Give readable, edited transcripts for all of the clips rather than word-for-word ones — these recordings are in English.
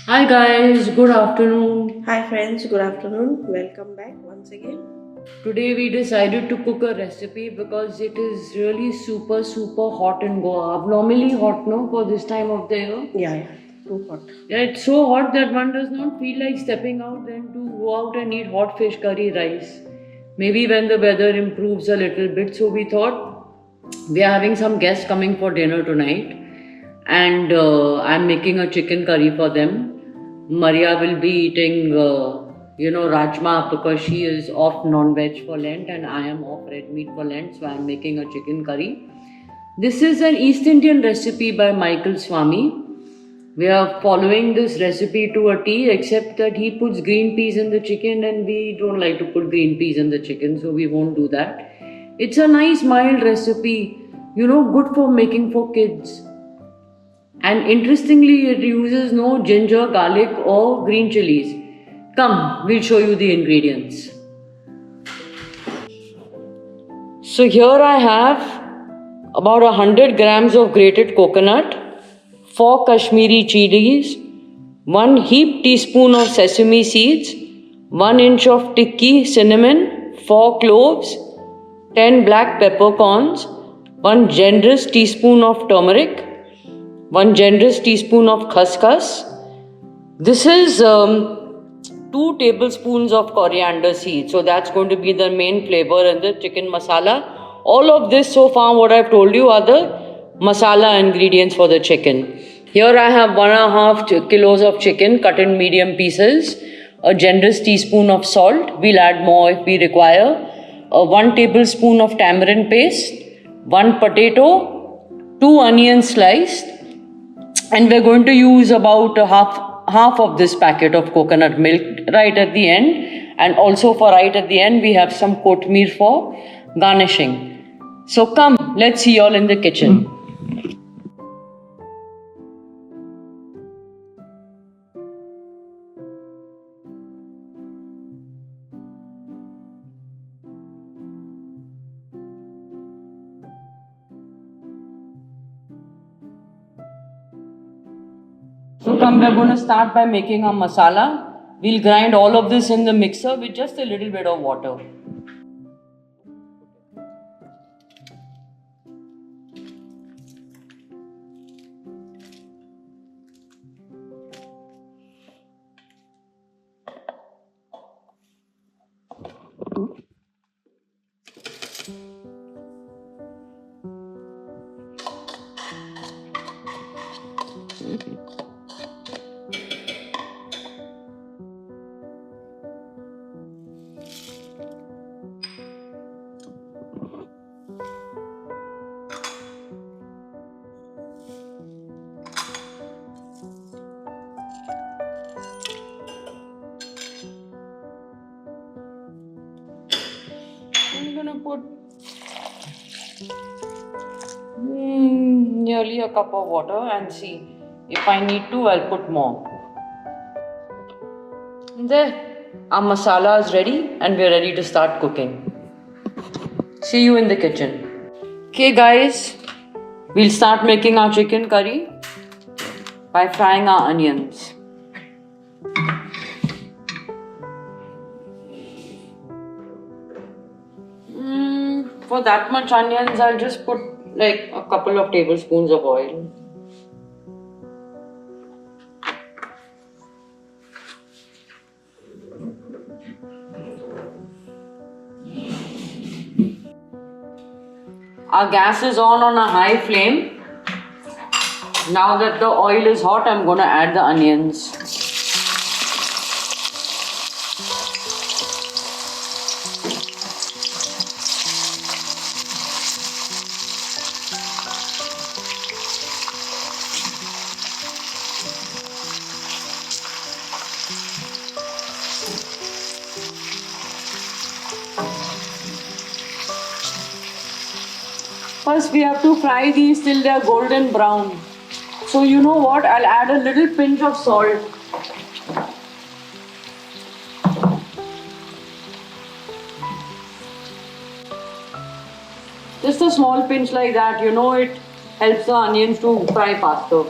Hi guys, good afternoon. Hi friends, good afternoon. Welcome back once again. Today we decided to cook a recipe because it is really super hot in Goa. Abnormally hot, no, for this time of the year. Yeah, too hot. Yeah, it's so hot that one does not feel like stepping out then to go out and eat hot fish curry rice. Maybe when the weather improves a little bit. So we thought we are having some guests coming for dinner tonight, and I'm making a chicken curry for them. Maria will be eating, rajma because she is off non-veg for Lent, and I am off red meat for Lent. So I'm making a chicken curry. This is an East Indian recipe by Michael Swamy. We are following this recipe to a T, except that he puts green peas in the chicken, and we don't like to put green peas in the chicken, so we won't do that. It's a nice, mild recipe, good for making for kids. And interestingly, it uses no ginger, garlic, or green chillies. Come, we'll show you the ingredients. So, here I have about 100 grams of grated coconut, 4 Kashmiri chillies, 1 heaped teaspoon of sesame seeds, 1 inch of tikki cinnamon, 4 cloves, 10 black peppercorns, 1 generous teaspoon of turmeric, 1 generous teaspoon of khus. This is 2 tablespoons of coriander seeds. So that's going to be the main flavor in the chicken masala. All of this so far, what I've told you, are the masala ingredients for the chicken. Here I have 1.5 kilos of chicken cut in medium pieces, a generous teaspoon of salt. We'll add more if we require. 1 tablespoon of tamarind paste, 1 potato, 2 onions sliced, and we're going to use about half of this packet of coconut milk right at the end. And also for right at the end we have some kothmeer for garnishing. So come, let's see you all in the kitchen. So come, we're going to start by making our masala. We'll grind all of this in the mixer with just a little bit of water. I'm going to put nearly a cup of water, and see if I need to, I'll put more. There, our masala is ready and we're ready to start cooking. See you in the kitchen. Okay guys, we'll start making our chicken curry by frying our onions. For that much onions, I'll just put like a couple of tablespoons of oil. Our gas is on a high flame. Now that the oil is hot, I'm going to add the onions. First we have to fry these till they are golden brown. So you know what, I'll add a little pinch of salt. Just a small pinch like that, it helps the onions to fry faster.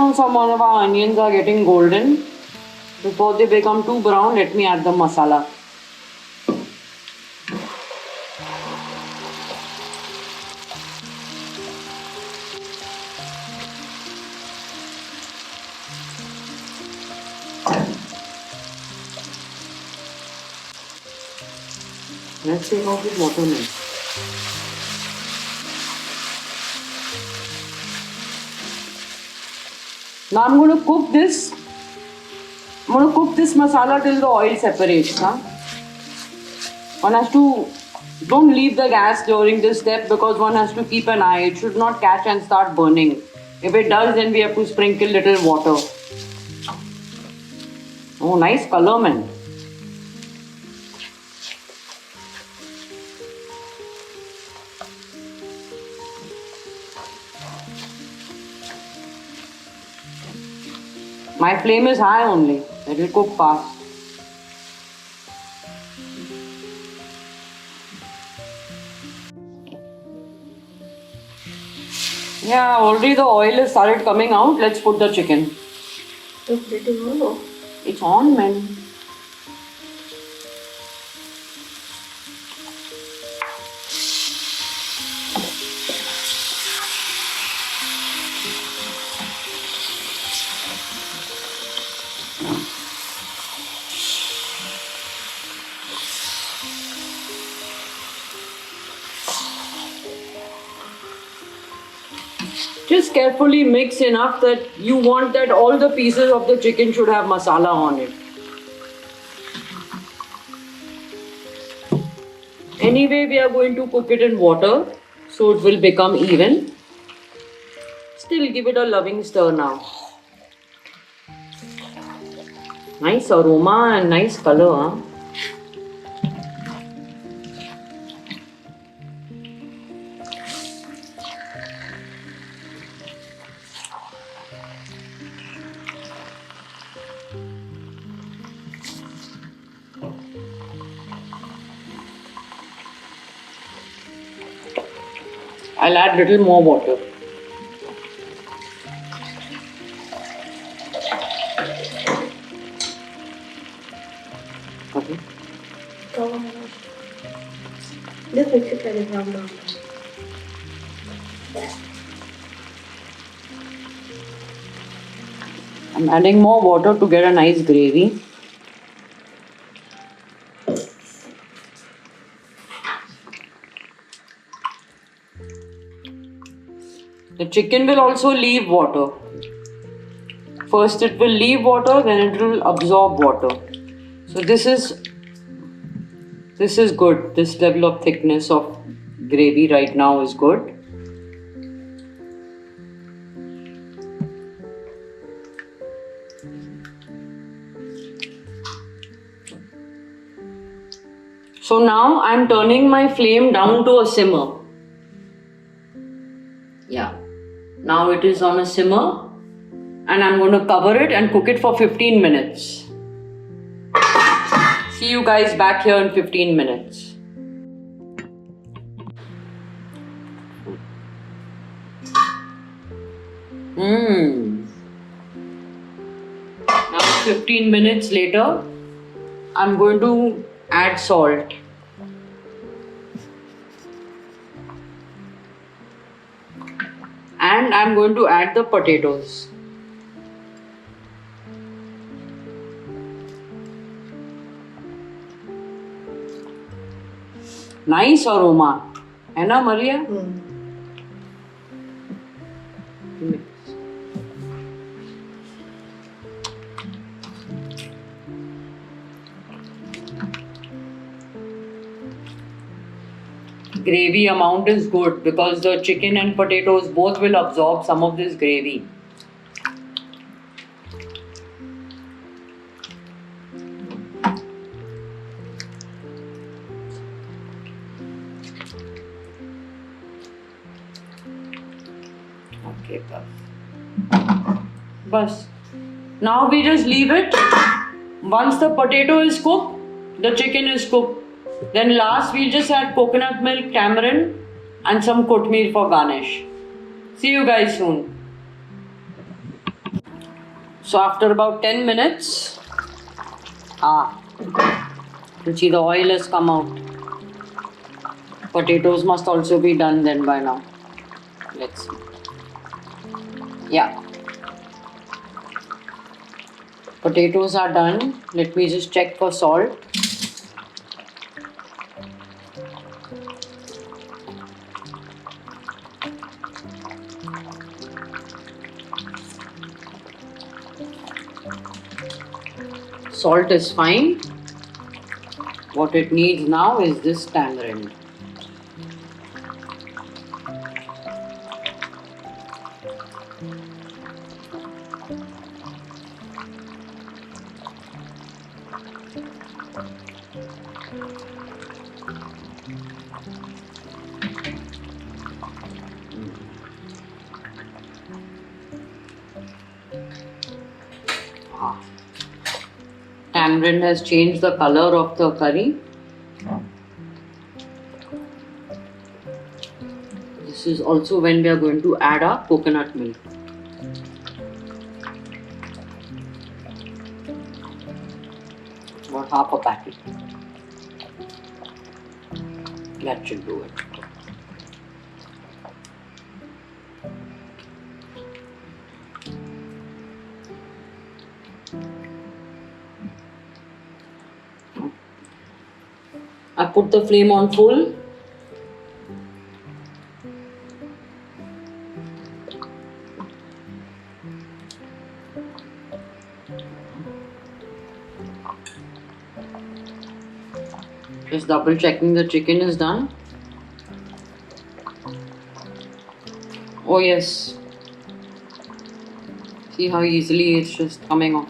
Now some of our onions are getting golden. Before they become too brown, let me add the masala. Let's take out this water now. Now I'm going to cook this. I'm going to cook this masala till the oil separates. Huh? One has to, don't leave the gas during this step because one has to keep an eye. It should not catch and start burning. If it does, then we have to sprinkle little water. Oh, nice color, man. My flame is high only. It will cook fast. Yeah, already the oil has started coming out. Let's put the chicken. It's on, man. Just carefully mix enough that you want that all the pieces of the chicken should have masala on it. Anyway, we are going to cook it in water so it will become even. Still give it a loving stir now. Nice aroma and nice color, huh? I'll add little more water. Okay. Just mix it like brown down. I'm adding more water to get a nice gravy. The chicken will also leave water. First it will leave water, then it will absorb water. So this is good. This level of thickness of gravy right now is good. So now I'm turning my flame down to a simmer. Yeah. Now it is on a simmer and I'm going to cover it and cook it for 15 minutes. See you guys back here in 15 minutes. Now 15 minutes later, I'm going to add salt. And I'm going to add the potatoes. Nice aroma. है ना Maria? Mix. Gravy amount is good because the chicken and potatoes both will absorb some of this gravy. Okay, bas. Now we just leave it. Once the potato is cooked, the chicken is cooked. Then last we'll just add coconut milk, tamarind and some kothmeer for garnish. See you guys soon. So after about 10 minutes, you see the oil has come out. Potatoes must also be done then by now. Let's see. Yeah. Potatoes are done. Let me just check for salt. Salt is fine. What it needs now is this tamarind. Tamarind has changed the color of the curry. This is also when we are going to add our coconut milk. About half a packet. That should do it. I put the flame on full. Just double checking the chicken is done. Oh yes. See how easily it's just coming off.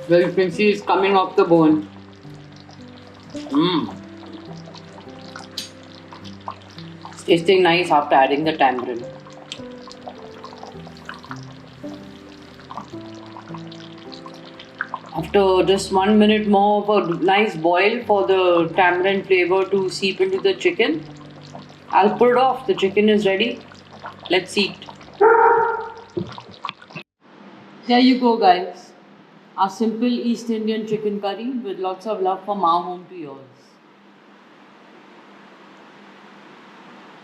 Well, you can see it's coming off the bone. It's tasting nice after adding the tamarind. After just 1 minute more of a nice boil for the tamarind flavor to seep into the chicken, I'll put it off. The chicken is ready. Let's eat. There you go, guys. Our simple East Indian chicken curry with lots of love from our home to yours.